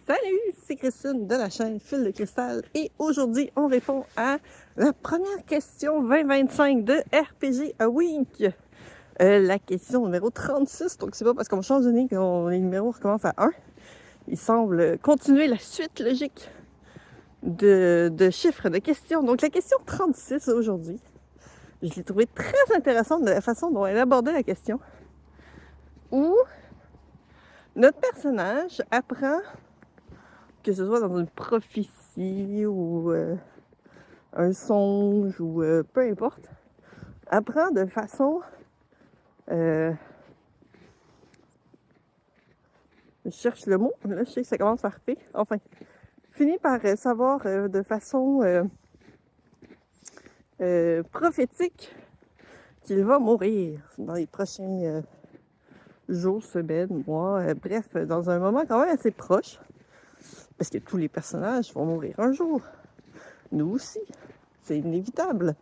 Salut, c'est Christine de la chaîne Fil de Cristal et aujourd'hui on répond à la première question 2025 de RPG a Week. La question numéro 36, donc c'est pas parce qu'on change de ligne que les numéros recommencent à 1. Il semble continuer la suite logique de chiffres de questions. Donc la question 36 aujourd'hui, je l'ai trouvée très intéressante de la façon dont elle abordait la question, où notre personnage apprend, que ce soit dans une prophétie ou un songe ou peu importe, apprend de façon je cherche le mot, là je sais que ça commence par P, enfin, finit par savoir de façon prophétique qu'il va mourir dans les prochains jours, semaines, mois, bref, dans un moment quand même assez proche, parce que tous les personnages vont mourir un jour. Nous aussi, c'est inévitable.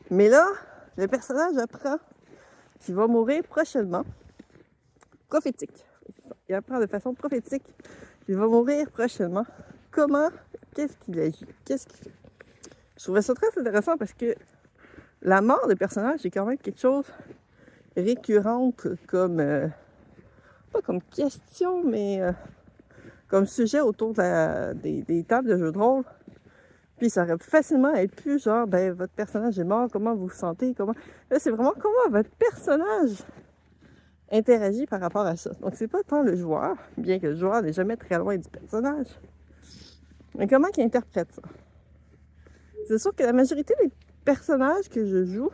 Mais là, le personnage apprend qu'il va mourir prochainement. Prophétique. Il apprend de façon prophétique qu'il va mourir prochainement. Comment? Qu'est-ce qu'il agit? Qu'est-ce qu'il fait? Je trouvais ça très intéressant parce que la mort des personnages est quand même quelque chose récurrente comme... pas comme question, mais comme sujet autour de des tables de jeux de rôle. Puis ça aurait facilement être plus genre, ben votre personnage est mort, comment vous vous sentez, comment... Là, c'est vraiment comment votre personnage interagit par rapport à ça. Donc c'est pas tant le joueur, bien que le joueur n'est jamais très loin du personnage, mais comment il interprète ça. C'est sûr que la majorité des personnages que je joue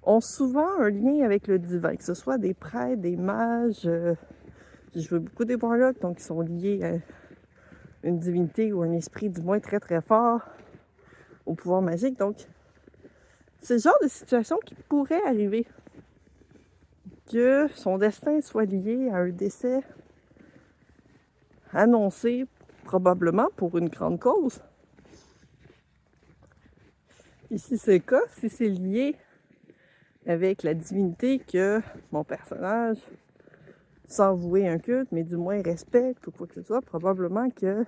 ont souvent un lien avec le divin, que ce soit des prêtres, des mages. J'ai joué beaucoup des warlocks, donc ils sont liés à une divinité ou un esprit du moins très très fort, au pouvoir magique. Donc c'est le genre de situation qui pourrait arriver, que son destin soit lié à un décès annoncé probablement pour une grande cause. Et si c'est le cas, si c'est lié avec la divinité que mon personnage, sans vouer un culte, mais du moins respecte ou quoi que ce soit, probablement qu'elle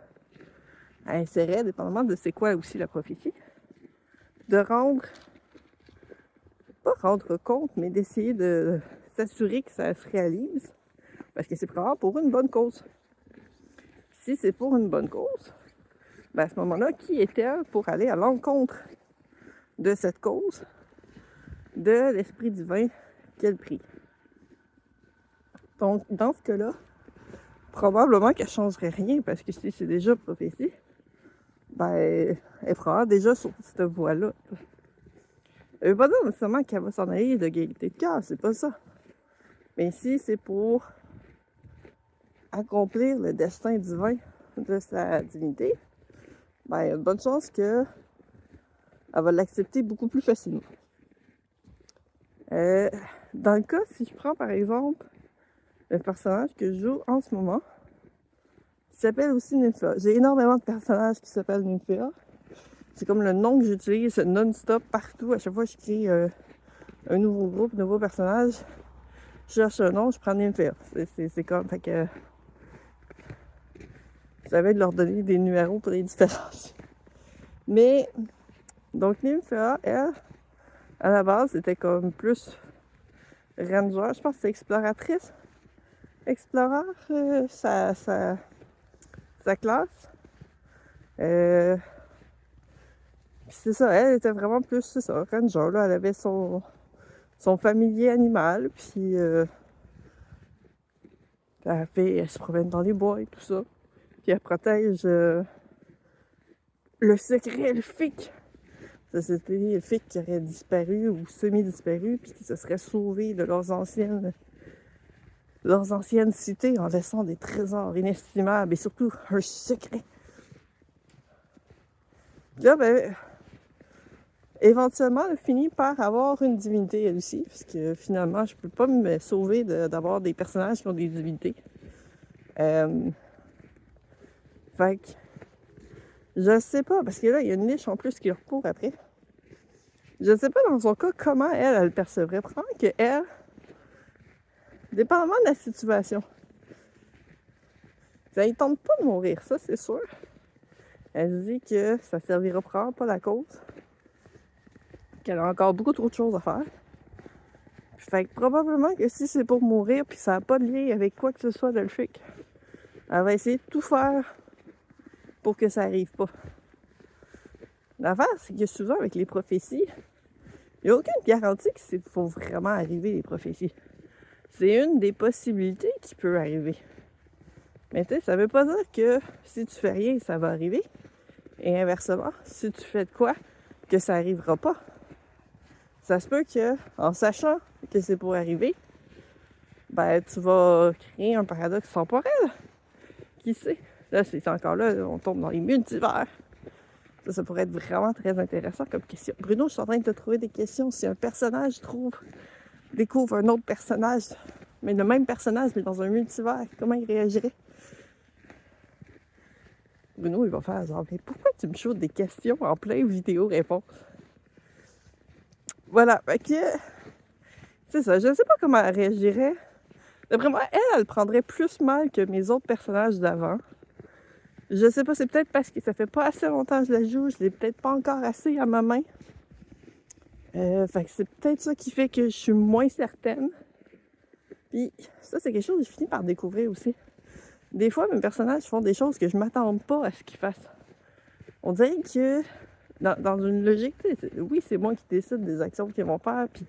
essaierait, dépendamment de c'est quoi aussi la prophétie, de pas rendre compte, mais d'essayer de s'assurer que ça se réalise, parce que c'est probablement pour une bonne cause. Si c'est pour une bonne cause, ben à ce moment-là, qui est-elle pour aller à l'encontre de cette cause, de l'esprit divin qu'elle prie? Donc, dans ce cas-là, probablement qu'elle ne changerait rien, parce que si c'est déjà prophétie, ben, elle est probablement déjà sur cette voie-là. Ça veut pas dire nécessairement qu'elle va s'en aller de gaieté de cœur, c'est pas ça. Mais si c'est pour accomplir le destin divin de sa divinité, ben, il y a une bonne chance qu'elle va l'accepter beaucoup plus facilement. Dans le cas, si je prends par exemple le personnage que je joue en ce moment, qui s'appelle aussi Nymphéa. J'ai énormément de personnages qui s'appellent Nymphéa. C'est comme le nom que j'utilise non-stop partout. À chaque fois que je crée un nouveau groupe, un nouveau personnage, je cherche un nom, je prends Nymphéa. C'est comme, fait que j'avais de leur donner des numéros pour les différences. Mais, donc Nymphéa, elle, à la base, c'était comme plus ranger, je pense que c'est exploratrice. Explorer sa classe. C'est ça, elle était vraiment plus, c'est ça, ranger, là. Elle avait son familier animal, puis elle se promène dans les bois et tout ça. Puis elle protège le secret elfique. Ça, c'était les elfiques qui auraient disparu ou semi-disparu, puis qui se seraient sauvés de leurs anciennes cités en laissant des trésors inestimables et surtout un secret. Puis là, ben, éventuellement, elle finit par avoir une divinité elle aussi, parce que finalement, je peux pas me sauver d'avoir des personnages qui ont des divinités. Fait que, je sais pas, parce que là, il y a une niche en plus qui recourt après. Je sais pas dans son cas comment elle le percevrait. Probablement que elle, dépendamment de la situation, Ça ne tente pas de mourir, ça c'est sûr. Elle se dit que ça servira probablement pas la cause. Qu'elle a encore beaucoup trop de choses à faire. Fait que probablement que si c'est pour mourir puis ça n'a pas de lien avec quoi que ce soit de le fait, elle va essayer de tout faire pour que ça arrive pas. L'affaire, c'est que souvent avec les prophéties, il n'y a aucune garantie que c'est faut vraiment arriver les prophéties. C'est une des possibilités qui peut arriver. Mais tu sais, ça veut pas dire que si tu fais rien, ça va arriver. Et inversement, si tu fais de quoi, que ça arrivera pas. Ça se peut que, en sachant que c'est pour arriver, ben tu vas créer un paradoxe temporel. Qui sait? Là, c'est encore là, on tombe dans les multivers. Ça pourrait être vraiment très intéressant comme question. Bruno, je suis en train de te trouver des questions. Si un personnage découvre un autre personnage, mais le même personnage, mais dans un multivers, comment il réagirait? Bruno, il va faire genre, mais pourquoi tu me shootes des questions en plein vidéo-réponse? Voilà, fait que c'est ça. Je ne sais pas comment elle réagirait. D'après moi, elle prendrait plus mal que mes autres personnages d'avant. Je sais pas, c'est peut-être parce que ça fait pas assez longtemps que je la joue, je l'ai peut-être pas encore assez à ma main. Fait que c'est peut-être ça qui fait que je suis moins certaine. Puis ça, c'est quelque chose que j'ai fini par découvrir aussi. Des fois, mes personnages font des choses que je m'attends pas à ce qu'ils fassent. On dirait que dans une logique, oui, c'est moi qui décide des actions qu'ils vont faire, puis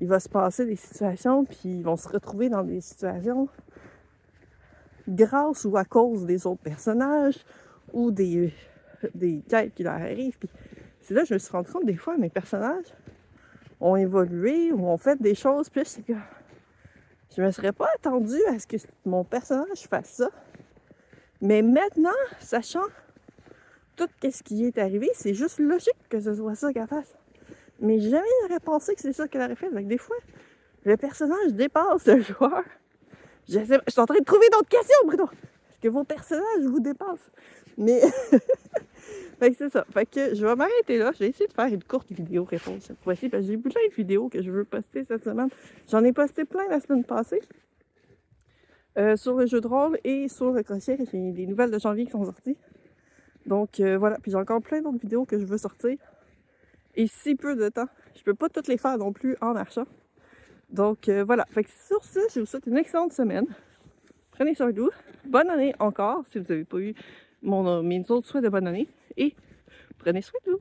il va se passer des situations, puis ils vont se retrouver dans des situations grâce ou à cause des autres personnages ou des quêtes qui leur arrivent. Puis c'est là que je me suis rendu compte des fois, mes personnages ont évolué ou ont fait des choses, puis c'est que je me serais pas attendue à ce que mon personnage fasse ça. Mais maintenant, sachant tout ce qui est arrivé, c'est juste logique que ce soit ça qu'elle fasse. Mais jamais j'aurais pensé que c'est ça qu'elle aurait fait. Donc des fois, le personnage dépasse le joueur. Je suis en train de trouver d'autres questions, Bruno. Est-ce que vos personnages vous dépassent? Mais fait que c'est ça. Fait que je vais m'arrêter là. Je vais essayer de faire une courte vidéo réponse cette fois-ci parce que j'ai plein de vidéos que je veux poster cette semaine. J'en ai posté plein la semaine passée. Sur le jeu de rôle et sur le crochet. J'ai des nouvelles de janvier qui sont sorties. Donc voilà. Puis j'ai encore plein d'autres vidéos que je veux sortir. Et si peu de temps. Je peux pas toutes les faire non plus en marchant. Donc voilà. Fait que sur ce, je vous souhaite une excellente semaine. Prenez soin de vous. Bonne année encore si vous n'avez pas eu mes autres souhaits de bonne année. Et prenez soin de vous.